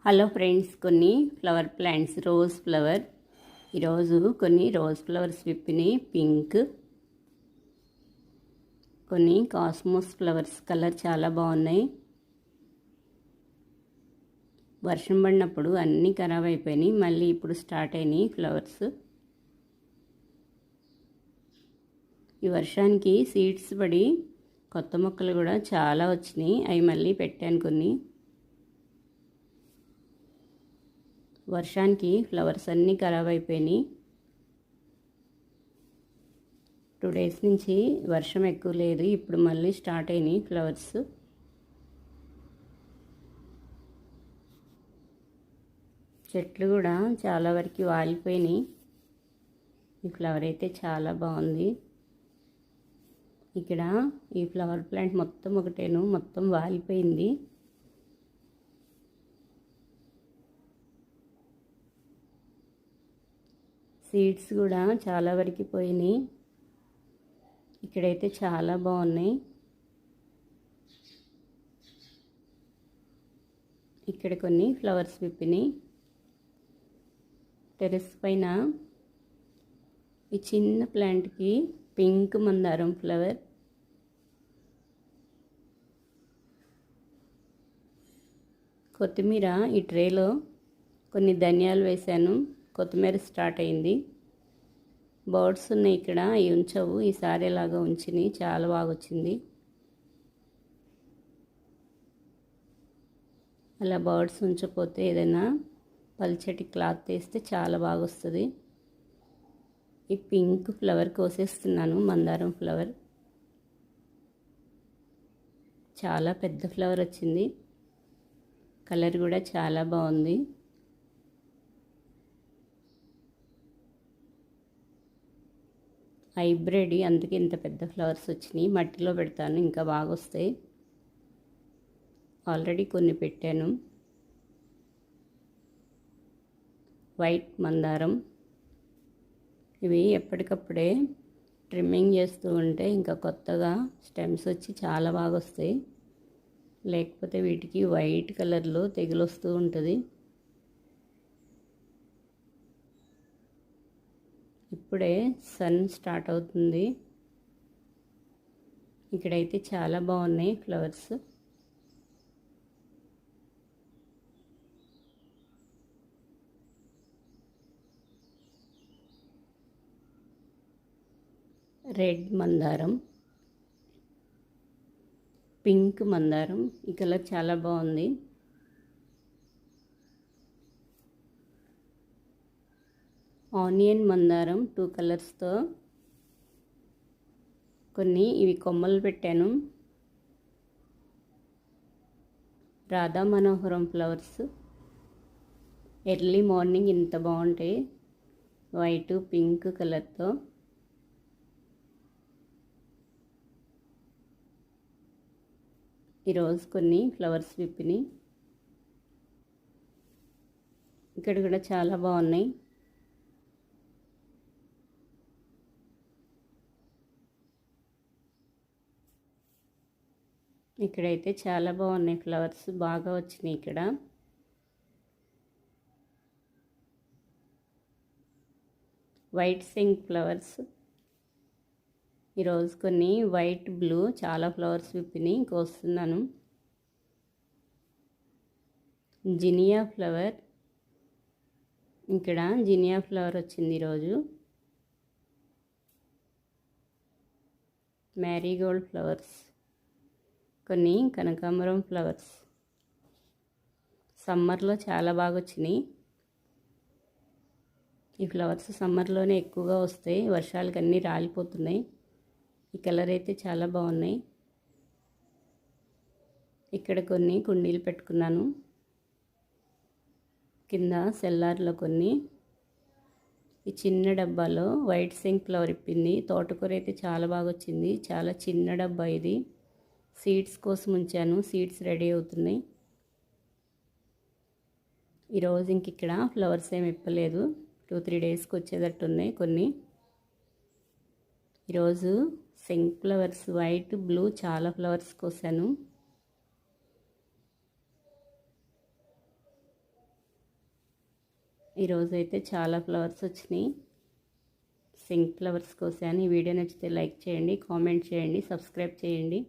Hello friends, కొన్ని flower plants rose flower. ఈరోజు కొన్ని రోజ్ ఫ్లవర్స్ విప్పినాయి. పింక్, కొన్ని కాస్మోస్ ఫ్లవర్స్ కలర్ చాలా బాగున్నాయి. వర్షం పడినప్పుడు అన్నీ ఖరాబ్ అయిపోయినాయి, మళ్ళీ ఇప్పుడు స్టార్ట్ అయినాయి ఫ్లవర్స్. ఈ వర్షానికి సీడ్స్ పడి కొత్త మొక్కలు కూడా చాలా వచ్చినాయి. అవి మళ్ళీ పెట్టాను కొన్ని. వర్షానికి ఫ్లవర్స్ అన్నీ ఖరాబ్ అయిపోయినాయి. 2 days నుంచి వర్షం ఎక్కువ లేదు, ఇప్పుడు మళ్ళీ స్టార్ట్ అయినాయి ఫ్లవర్స్. చెట్లు కూడా చాలా వరకు వాలిపోయినాయి. ఈ ఫ్లవర్ అయితే చాలా బాగుంది. ఇక్కడ ఈ ఫ్లవర్ ప్లాంట్ మొత్తం ఒకటేను, మొత్తం వాలిపోయింది. సీడ్స్ కూడా చాలా వరకు పోయినాయి. ఇక్కడైతే చాలా బాగున్నాయి. ఇక్కడ కొన్ని ఫ్లవర్స్ విప్పినాయి. టెరెస్ పైన ఈ చిన్న ప్లాంట్కి పింక్ మందారం ఫ్లవర్, కొత్తిమీర ఈ ట్రేలో కొన్ని ధనియాలు వేశాను. కొత్తిమీర స్టార్ట్ అయింది. బర్డ్స్ ఉన్నాయి ఇక్కడ, ఇవి ఉంచవు, ఈసారి ఇలాగా ఉంచినాయి, చాలా బాగా వచ్చింది. అలా బర్డ్స్ ఉంచకపోతే ఏదైనా పల్చటి క్లాత్ వేస్తే చాలా బాగా వస్తుంది. ఈ పింక్ ఫ్లవర్ కోసేస్తున్నాను, మందారం ఫ్లవర్. చాలా పెద్ద ఫ్లవర్ వచ్చింది, కలర్ కూడా చాలా బాగుంది. హైబ్రిడ్, అందుకే ఇంత పెద్ద ఫ్లవర్స్ వచ్చినాయి. మట్టిలో పెడతాను, ఇంకా బాగా వస్తాయి. ఆల్రెడీ కొన్ని పెట్టాను. వైట్ మందారం, ఇవి ఎప్పటికప్పుడే ట్రిమ్మింగ్ చేస్తూ ఉంటే ఇంకా కొత్తగా స్టెమ్స్ వచ్చి చాలా బాగా వస్తాయి. లేకపోతే వీటికి వైట్ కలర్లో తెగులు వస్తూ ఉంటుంది. ఇప్పుడే సన్ స్టార్ట్ అవుతుంది. ఇక్కడైతే చాలా బాగున్నాయి ఫ్లవర్స్. రెడ్ మందారం, పింక్ మందారం, ఈ కలర్ చాలా బాగుంది. ఆనియన్ మందారం 2 కలర్స్తో కొన్ని ఇవి కొమ్మలు పెట్టాను. రాధా మనోహరం ఫ్లవర్స్, ఎర్లీ మార్నింగ్ ఇంత బాగుంటాయి, వైట్ పింక్ కలర్తో. ఈరోజు కొన్ని ఫ్లవర్స్ విప్పినాయి. ఇక్కడ కూడా చాలా బాగున్నాయి. ఇక్కడైతే చాలా బాగున్నాయి ఫ్లవర్స్, బాగా వచ్చినాయి. ఇక్కడ వైట్ సింక్ ఫ్లవర్స్, ఈరోజు కొన్ని వైట్ బ్లూ చాలా ఫ్లవర్స్ విప్పినాయి, కోస్తున్నాను. జినియా ఫ్లవర్, ఇక్కడ జినియా ఫ్లవర్ వచ్చింది ఈరోజు. మ్యారీగోల్డ్ ఫ్లవర్స్, కొన్ని కనకాంబరం ఫ్లవర్స్. సమ్మర్లో చాలా బాగా వచ్చినాయి. ఈ ఫ్లవర్స్ సమ్మర్లోనే ఎక్కువగా వస్తాయి, వర్షాలకి అన్నీ రాలిపోతున్నాయి. ఈ కలర్ అయితే చాలా బాగున్నాయి. ఇక్కడ కొన్ని కుండీలు పెట్టుకున్నాను. కింద సెల్లార్లో కొన్ని, ఈ చిన్న డబ్బాలో వైట్ సింక్ ఫ్లవర్ ఇప్పింది. తోటకూర అయితే చాలా బాగా వచ్చింది. చాలా చిన్న డబ్బా ఇది, సీడ్స్ కోసం ఉంచాను, సీడ్స్ రెడీ అవుతున్నాయి. ఈరోజు ఇంక ఇక్కడ ఫ్లవర్స్ ఏమి ఇప్పలేదు, 2-3 డేస్కి వచ్చేటట్టు ఉన్నాయి కొన్ని. ఈరోజు సింక్ ఫ్లవర్స్ వైట్ బ్లూ చాలా ఫ్లవర్స్ కోసాను. ఈరోజైతే చాలా ఫ్లవర్స్ వచ్చినాయి. సింక్ ఫ్లవర్స్ కోసాను. ఈ వీడియో నచ్చితే లైక్ చేయండి, కామెంట్ చేయండి, సబ్స్క్రైబ్ చేయండి.